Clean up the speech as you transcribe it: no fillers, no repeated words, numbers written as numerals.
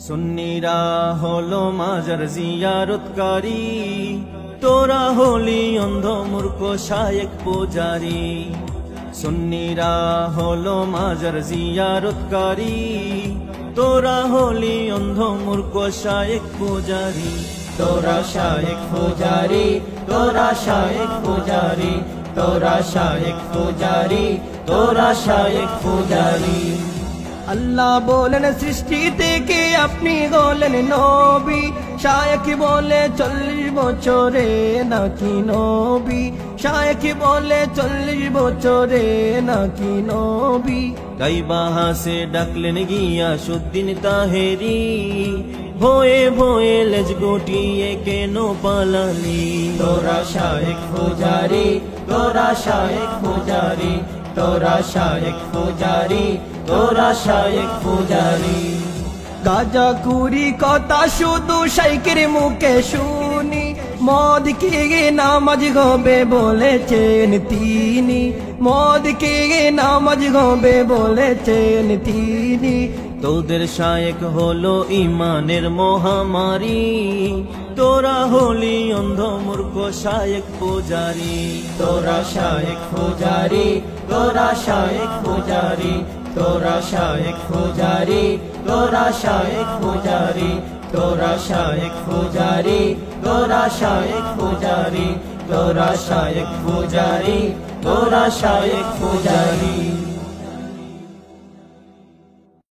সুন্নিরা হলো মাজার জিয়ারতকারী, তোরা হলি অন্ধ মূর্খ শায়েখ পূজারী। সুন্নিরা হলো মাজার জিয়ারতকারী, তোরা হলি অন্ধ মূর্খ শায়েখ পূজারী। তোরা শায়েখ পূজারী, তোরা শায়েখ পূজারী, তোরা শায়েখ পূজারী, তোরা শায়েখ পূজারী। আল্লাহ বলেন সৃষ্টি থেকে আপনি হলেন নবী, শায়েখ বলে 40 বছরে নাকি নবী, শায়েখ বলে 40 বছরে নাকি নবী। গাইবা হাসে ডাকলেন গিয়াসউদ্দিন তাহেরি, ভয়ে ভয়ে লেজ গুটিয়ে কেন পালালি। তোরা শায়েখ পূজারী, তোরা শায়েখ পূজারী, তোরা শায়েখ পূজারী, তোরা শায়েখ পূজারী। গাজা কুড়ি কথা শুধু শাইখের মুখে শুনি, মদ খেয়ে নামাজ হবে বলেছেন তিনি, মদ খেয়ে নামাজ হবে বলেছেন তিনি। তোদের শায়েখ হলো ইমানের মহামারী, তোরা হলি অন্ধ মূর্খ শায়েখ পূজারী। তোরা শায়েখ পূজারী, তোরা শায়েখ পূজারী, তোরা শায়েখ পূজারী, তোরা শায়েখ পূজারী, তোরা শায়েখ পূজারী, তোরা শায়েখ পূজারী, তোরা শায়েখ পূজারী, তোরা শায়েখ পূজারী।